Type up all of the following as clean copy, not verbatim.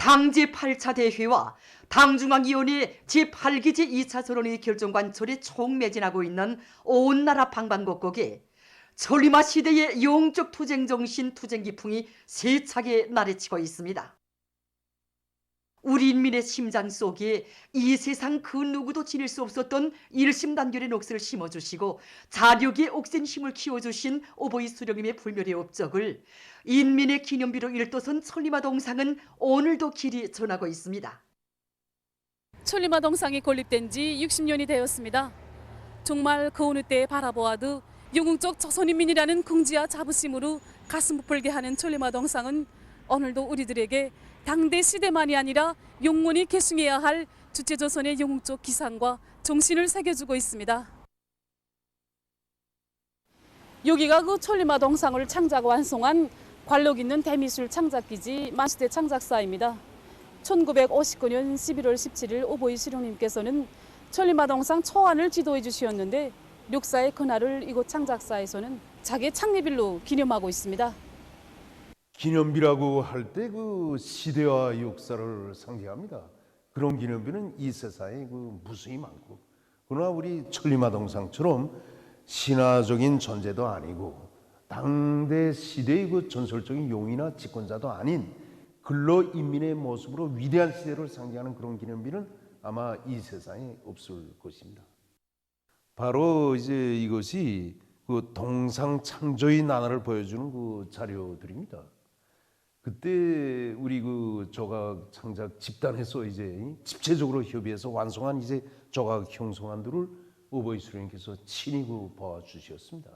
당 제8차 대회와 당중앙위원회 제8기제 2차 선언의 결정관철이 총매진하고 있는 온 나라 방방곡곡에 천리마 시대의 영적 투쟁 정신, 투쟁 기풍이 세차게 나래치고 있습니다. 우리 인민의 심장 속에 이 세상 그 누구도 지닐 수 없었던 일심단결의 녹슬을 심어주시고 자력의 옥센 힘을 키워주신 오보이 수령님의 불멸의 업적을 인민의 기념비로 일도선 천리마 동상은 오늘도 길이 전하고 있습니다. 천리마 동상이 건립된 지 60년이 되었습니다. 정말 그 어느 때 바라보아도 영웅적 조선인민이라는 긍지와 자부심으로 가슴 부풀게 하는 천리마 동상은 오늘도 우리들에게 당대 시대만이 아니라 영원히 계승해야 할 주체조선의 영웅적 기상과 정신을 새겨주고 있습니다. 여기가 그 천리마 동상을 창작 완성한 관록 있는 대미술 창작기지 만시대 창작사입니다. 1959년 11월 17일 오보이 수령님께서는 천리마 동상 초안을 지도해 주셨는데 역사의 그날을 이곳 창작사에서는 자기의 창립일로 기념하고 있습니다. 기념비라고 할 때 그 시대와 역사를 상징합니다. 그런 기념비는 이 세상에 그 무수히 많고, 그러나 우리 천리마 동상처럼 신화적인 존재도 아니고 당대 시대의 그 전설적인 용이나 집권자도 아닌 근로 인민의 모습으로 위대한 시대를 상징하는 그런 기념비는 아마 이 세상에 없을 것입니다. 바로 이제 이것이 그 동상 창조의 나날을 보여주는 그 자료들입니다. 그때 우리 그 조각 창작 집단에서 이제 집체적으로 협의해서 완성한 이제 조각 형성안들을 오보이 수령님께서 친히 그 봐주셨습니다.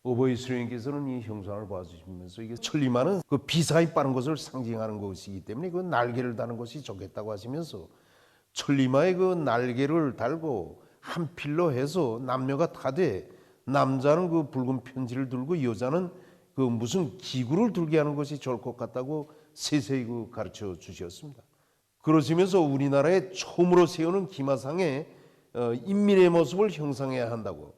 오보이 수령님께서는 이 형성을 봐주시면서 이게 천리마는 그 비사히 빠른 것을 상징하는 것이기 때문에 그 날개를 다는 것이 좋겠다고 하시면서 천리마의 그 날개를 달고 한 필로 해서 남녀가 타되 남자는 그 붉은 편지를 들고 여자는 그 무슨 기구를 들게 하는 것이 좋을 것 같다고 세세히 그 가르쳐 주셨습니다. 그러시면서 우리나라에 처음으로 세우는 기마상에 인민의 모습을 형성해야 한다고,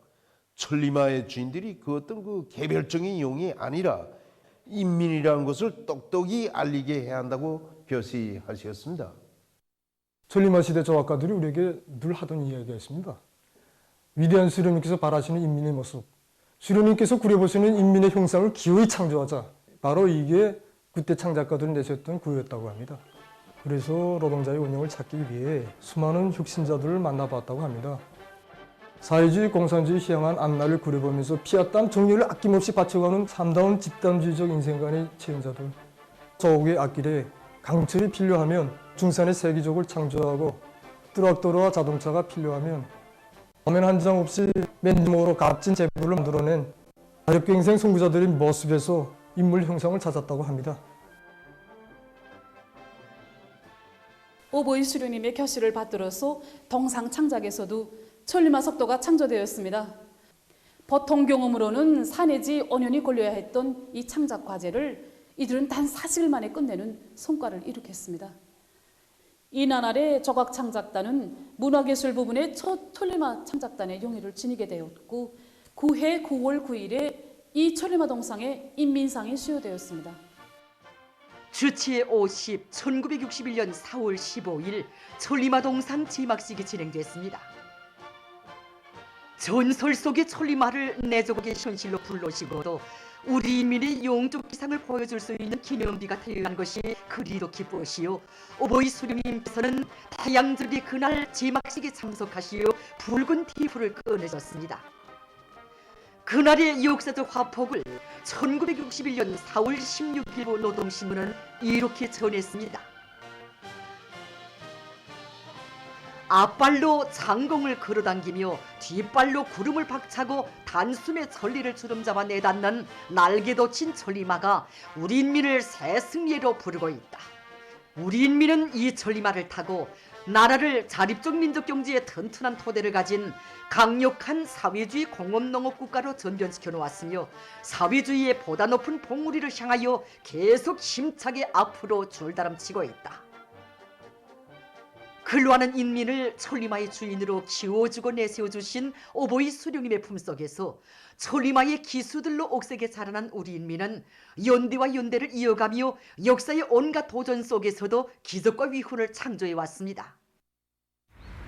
천리마의 주인들이 그 어떤 그 개별적인 용이 아니라 인민이라는 것을 똑똑히 알리게 해야 한다고 표시하셨습니다. 천리마 시대 조각가들이 우리에게 늘 하던 이야기가 있습니다. 위대한 수령님께서 바라시는 인민의 모습, 수령님께서 그려보시는 인민의 형상을 기어이 창조하자. 바로 이게 그때 창작가들이 내셨던 구호였다고 합니다. 그래서 노동자의 운영을 찾기 위해 수많은 혁신자들을 만나봤다고 합니다. 사회주의, 공산주의 향한 앞날을 그려보면서 피와 땀, 정열을 아낌없이 바쳐가는 참다운 집단주의적 인생관의 체험자들. 조국의 앞길에 강철이 필요하면 중산의 세계적을 창조하고 트럭도로와 자동차가 필요하면 화면 한 장 없이 맨몸으로 값진 제품을 만들어낸 자력갱생 선구자들의 모습에서 인물 형상을 찾았다고 합니다. 오보이 수령님의 결실을 받들어서 동상 창작에서도 천리마 석도가 창조되었습니다. 보통 경험으로는 4 내지 5년이 걸려야 했던 이 창작 과제를 이들은 단 4시간 만에 끝내는 성과를 이룩했습니다. 이 나날의 조각 창작단은 문화예술 부분의 첫 천리마 창작단의 영예를 지니게 되었고, 그해 9월 9일에 이 천리마 동상에 인민상이 수여되었습니다. 주치의 50, 1961년 4월 15일 천리마 동상 제막식이 진행됐습니다. 전설 속의 천리마를 내조국의 현실로 불러시고도 우리 인민의 영적 기상을 보여줄 수 있는 기념비가 태어난 것이 그리도 기쁘시오. 오보이 수령님께서는 태양절기 그날 제막식에 참석하시어 붉은 티프를 꺼내셨습니다. 그날의 역사적 화폭을 1961년 4월 16일 노동신문은 이렇게 전했습니다. 앞발로 장공을 걸어당기며 뒷발로 구름을 박차고 단숨에 천리를 주름잡아 내닫는 날개도 친 천리마가 우리 인민을 새 승리로 부르고 있다. 우리 인민은 이 천리마를 타고 나라를 자립적 민족 경제의 튼튼한 토대를 가진 강력한 사회주의 공업농업국가로 전변시켜 놓았으며 사회주의의 보다 높은 봉우리를 향하여 계속 힘차게 앞으로 줄다름치고 있다. 근로하는 인민을 천리마의 주인으로 키워주고 내세워주신 오보이 수령님의 품속에서 천리마의 기수들로 옥색에 자라난 우리 인민은 연대와 연대를 이어가며 역사의 온갖 도전 속에서도 기적과 위훈을 창조해 왔습니다.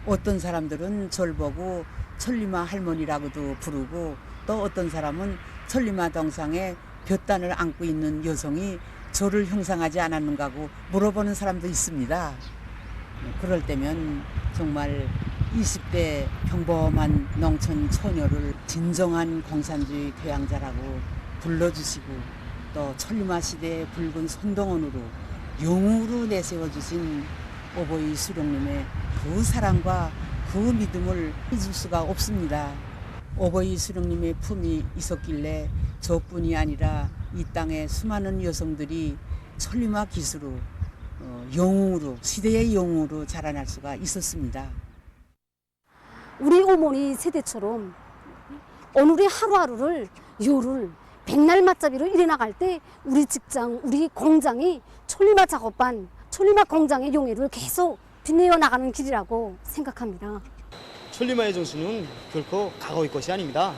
어떤 사람들은 절 보고 천리마 할머니라고도 부르고, 또 어떤 사람은 천리마 동상에 볕단을 안고 있는 여성이 저를 형상하지 않았는가 하고 물어보는 사람도 있습니다. 그럴 때면 정말 20대 평범한 농촌 처녀를 진정한 공산주의 교양자라고 불러주시고, 또 천리마 시대의 붉은 선동원으로 영웅으로 내세워주신 오보이 수령님의 그 사랑과 그 믿음을 잊을 수가 없습니다. 오보이 수령님의 품이 있었길래 저뿐이 아니라 이 땅의 수많은 여성들이 천리마 기수로 영웅으로, 시대의 영웅으로 자라날 수가 있었습니다. 우리 어머니 세대처럼 오늘의 하루하루를 요를 백날 맞잡이로 일해나갈 때 우리 직장, 우리 공장이 천리마 작업반, 천리마 공장의 용해를 계속 빛내어 나가는 길이라고 생각합니다. 천리마의 정신은 결코 과거의 것이 아닙니다.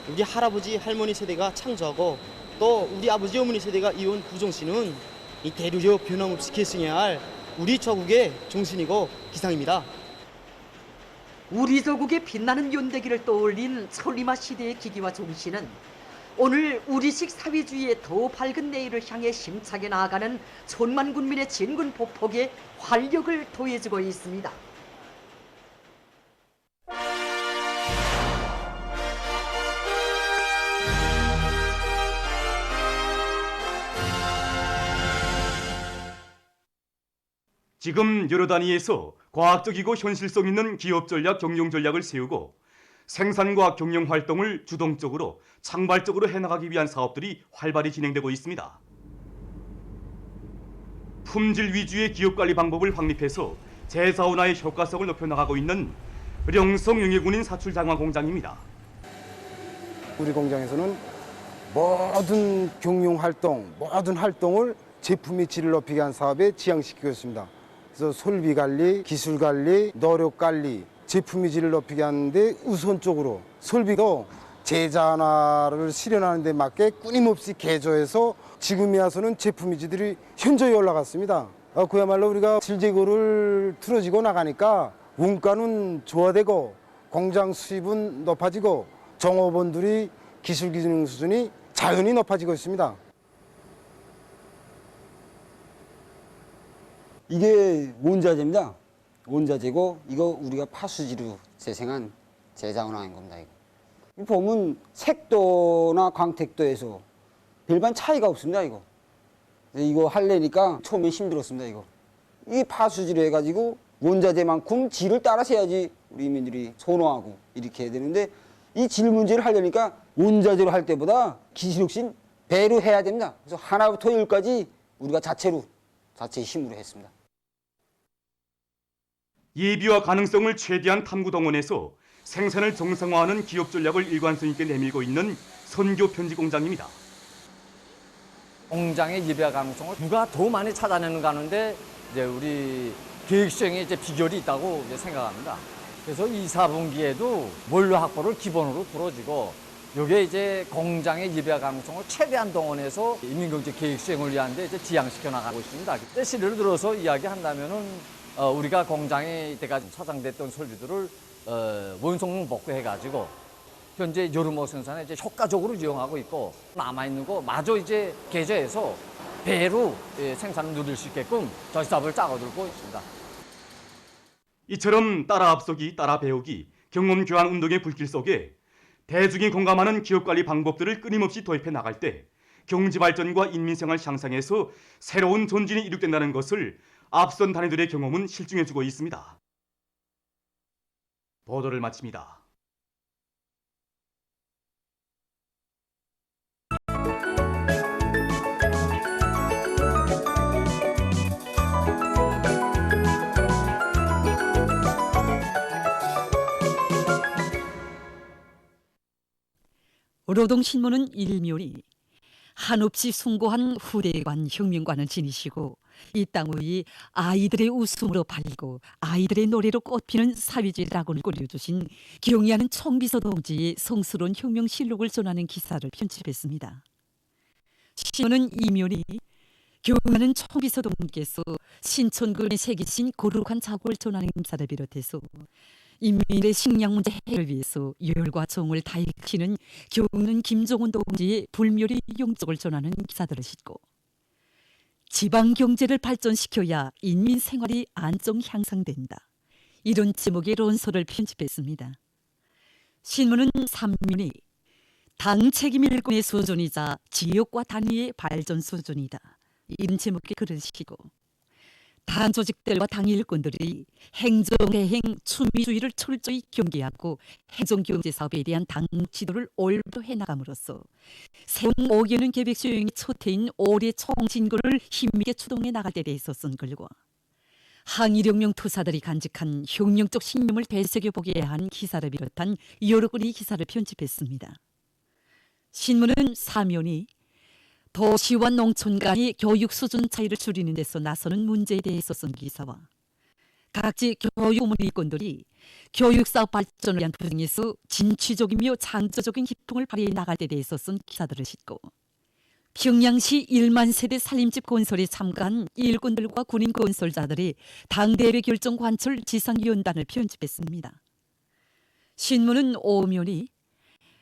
우리 할아버지, 할머니 세대가 창조하고 또 우리 아버지, 어머니 세대가 이어온 그 정신은 이 대륙여 변함없이 계승해야 할 우리 조국의 정신이고 기상입니다. 우리 조국의 빛나는 연대기를 떠올린 천리마 시대의 기기와 정신은 오늘 우리식 사회주의의 더 밝은 내일을 향해 힘차게 나아가는 천만 군민의 진군 보폭에 활력을 더해주고 있습니다. 지금 여러 단위에서 과학적이고 현실성 있는 기업 전략, 경영 전략을 세우고 생산과 경영 활동을 주동적으로 창발적으로 해나가기 위한 사업들이 활발히 진행되고 있습니다. 품질 위주의 기업 관리 방법을 확립해서 재사원화의 효과성을 높여나가고 있는 령성 영예군인 사출 장화 공장입니다. 우리 공장에서는 모든 경영 활동, 모든 활동을 제품의 질을 높이기 위한 사업에 지향시키고 있습니다. 그래서 솔비 관리, 기술 관리, 노력 관리, 제품의 질을 높이게 하는데 우선적으로 솔비도 제자화를 실현하는 데 맞게 끊임없이 개조해서 지금에 와서는 제품의 질이 현저히 올라갔습니다. 그야말로 우리가 질제고를 틀어지고 나가니까 원가는 조화되고 공장 수입은 높아지고 종업원들이 기술 기능 수준이 자연히 높아지고 있습니다. 이게 원자재입니다. 원자재고 이거 우리가 파수지로 재생한 제자원화인 겁니다. 이거 보면 색도나 광택도에서 별반 차이가 없습니다. 이거 하려니까 처음에 힘들었습니다. 이 파수지로 해가지고 원자재만큼 질을 따라서 해야지 우리 인민들이 선호하고 이렇게 해야 되는데, 이 질 문제를 하려니까 원자재로 할 때보다 기술 혁신 배로 해야 됩니다. 그래서 하나부터 열까지 우리가 자체의 힘으로 했습니다. 예비와 가능성을 최대한 탐구 동원해서 생산을 정상화하는 기업 전략을 일관성 있게 내밀고 있는 선교 편지 공장입니다. 공장의 예비와 가능성을 누가 더 많이 찾아내는가 하는데 이제 우리 계획 수행에 이제 비결이 있다고 이제 생각합니다. 그래서 2, 4분기에도 원료 확보를 기본으로 풀어주고, 이게 이제 공장의 예비와 가능성을 최대한 동원해서 인민경제 계획 수행을 위한 데 이제 지향시켜 나가고 있습니다. 그때 시를 들어서 이야기한다면은 우리가 공장에 이때까지 차장됐던 설비들을 원성 복구해가지고 현재 여름옷 생산에 이제 효과적으로 이용하고 있고, 남아있는 거 마저 이제 개조해서 배로 생산을 누릴 수 있게끔 저희 사업을 짜고들고 있습니다. 이처럼 따라 앞서기, 따라 배우기, 경험 교환 운동의 불길 속에 대중이 공감하는 기업관리 방법들을 끊임없이 도입해 나갈 때 경제발전과 인민생활 향상에서 새로운 전진이 이룩된다는 것을 앞선 단위들의 경험은 실증해주고 있습니다. 보도를 마칩니다. 노동신문은 일면이 한없이 숭고한 후대관 혁명관을 지니시고 이 땅 위에 아이들의 웃음으로 밝고 아이들의 노래로 꽃피는 사위주의 낙원을 꾸려주신 경의하는 총비서 동지의 성스러운 혁명실록을 전하는 기사를 편집했습니다. 신문은 이면이 경의하는 총비서 동지께서 신촌군에 새기신 거룩한 자고를 전하는 기사를 비롯해서 인민의 식량 문제 해결을 위해서 열과 정을 다익히는 경의하는 김종훈 동지의 불멸의 용적을 전하는 기사들을 싣고 지방 경제를 발전시켜야 인민 생활이 안정 향상된다. 이런 제목의論소를 편집했습니다. 신문은 3면이 당 책임 일꾼의 수준이자 지역과 단위의 발전 수준이다. 이런 제목의 글을 싣고 당 조직들과 당 일꾼들이 행정, 대행, 추미주의를 철저히 경계하고 행정경제 사업에 대한 당 지도를 올바로 해나감으로써 새로운 5개년 계획 수행의 첫 해인 올해 총진거를 힘있게 추동해 나갈 때 대해서 쓴 글과 항일혁명 투사들이 간직한 혁명적 신념을 되새겨보게 한 기사를 비롯한 여러 건의 기사를 편집했습니다. 신문은 사면이 도시와 농촌 간의 교육 수준 차이를 줄이는 데서 나서는 문제에 대해서 쓴 기사와 각지 교육 문의권들이 교육사업 발전을 위한 부정에서 진취적이며 창조적인 기풍을 발휘해 나갈 때 대해서 쓴 기사들을 싣고 평양시 1만 세대 살림집 건설에 참가한 일꾼들과 군인 건설자들이 당대회 결정 관철 지상위원단을 편집했습니다. 신문은 5면이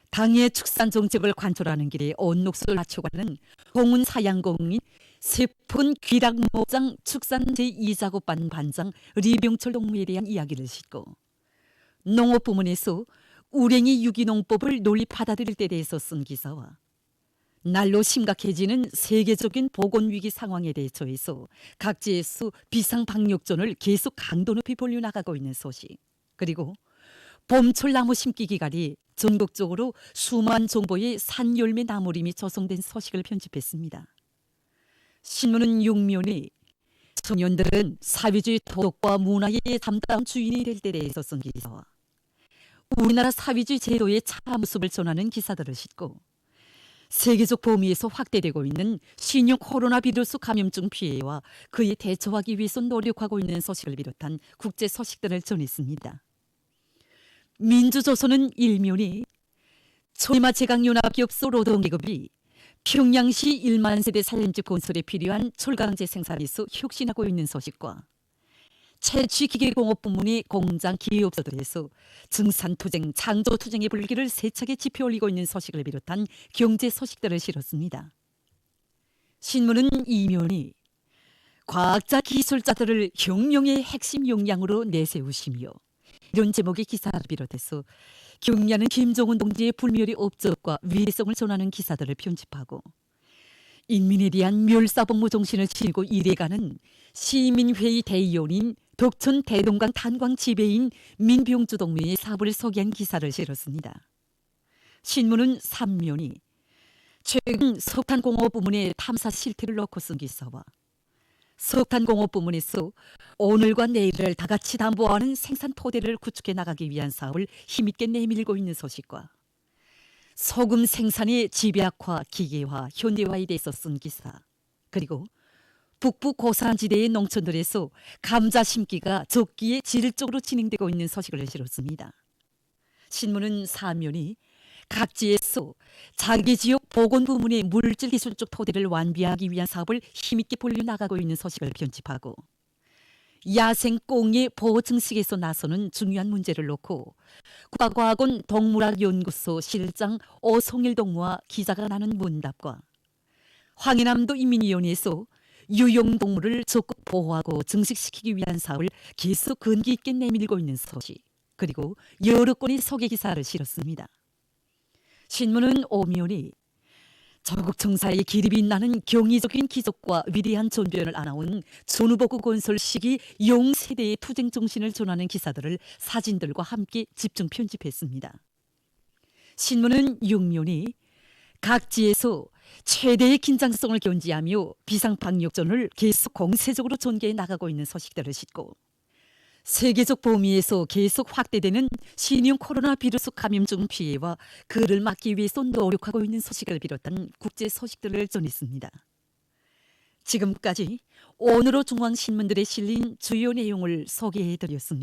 당의 축산 정책을 관철하는 길에 온녹수를 낮춰가는 공은 사양공인 세폰 귀락목장 축산 제2작업반 반장 리병철 동무에 대한 이야기를 싣고 농업 부문에서 우랭이 유기농법을 논리 받아들일 때 대해서 쓴 기사와 날로 심각해지는 세계적인 보건위기 상황에 대처해서 각지에서 비상방역전을 계속 강도 높이 벌려나가고 있는 소식, 그리고 봄철 나무 심기 기간이 전국적으로 수만 정보의 산열매 나무림이 조성된 소식을 편집했습니다. 신문은 6면이 청년들은 사회주의 도덕과 문화의 담당 주인이 될 때에 대해서 쓴 기사와 우리나라 사회주의 제도의 참모습을 전하는 기사들을 싣고 세계적 범위에서 확대되고 있는 신형 코로나 비루스 감염증 피해와 그에 대처하기 위해서 노력하고 있는 소식을 비롯한 국제 소식들을 전했습니다. 민주조선은 1면이 초리마 제강연합기업소 노동계급이 평양시 1만 세대 살림집 건설에 필요한 철강제 생산에서 혁신하고 있는 소식과 채취기계공업 부문의 공장 기업소들에서 증산투쟁, 창조투쟁의 불길을 세차게 지펴 올리고 있는 소식을 비롯한 경제 소식들을 실었습니다. 신문은 2면이 과학자 기술자들을 혁명의 핵심 역량으로 내세우시며 이런 제목의 기사를 비롯해서 경의하는 김종훈 동지의 불멸의 업적과 위대성을 전하는 기사들을 편집하고 인민에 대한 멸사복무 정신을 지니고 이래가는 시민회의 대의원인 덕천 대동강 탄광 지배인 민병주 동무의 사부를 소개한 기사를 실었습니다. 신문은 3면이 최근 석탄공업 부문의 탐사 실태를 넣고 쓴 기사와 석탄공업 부문에서 오늘과 내일을 다 같이 담보하는 생산 토대를 구축해 나가기 위한 사업을 힘있게 내밀고 있는 소식과 소금 생산의 집약화, 기계화, 현대화에 대해서 쓴 기사, 그리고 북부 고산지대의 농촌들에서 감자 심기가 적기에 질적으로 진행되고 있는 소식을 실었습니다. 신문은 4면이 각지에서 자기 지역 보건 부문의 물질 기술적 토대를 완비하기 위한 사업을 힘있게 벌려나가고 있는 소식을 편집하고 야생 꽁의 보호 증식에서 나서는 중요한 문제를 놓고 국가과학원 동물학연구소 실장 오송일 동무와 기자가 나눈 문답과 황해남도 인민위원회에서 유용동물을 적극 보호하고 증식시키기 위한 사업을 계속 근기 있게 내밀고 있는 소식, 그리고 여러 건의 소개기사를 실었습니다. 신문은 5면이 전국 청사의 길이 빛나는 경이적인 기적과 위대한 전변을 안아온 전후보구 건설 시기 용세대의 투쟁 정신을 전하는 기사들을 사진들과 함께 집중 편집했습니다. 신문은 6면이 각지에서 최대의 긴장성을 견지하며 비상방역전을 계속 공세적으로 전개해 나가고 있는 소식들을 싣고 세계적 범위에서 계속 확대되는 신형 코로나 비루스 감염증 피해와 그를 막기 위해서 노력하고 있는 소식을 비롯한 국제 소식들을 전했습니다. 지금까지 오늘의 중앙신문들에 실린 주요 내용을 소개해드렸습니다.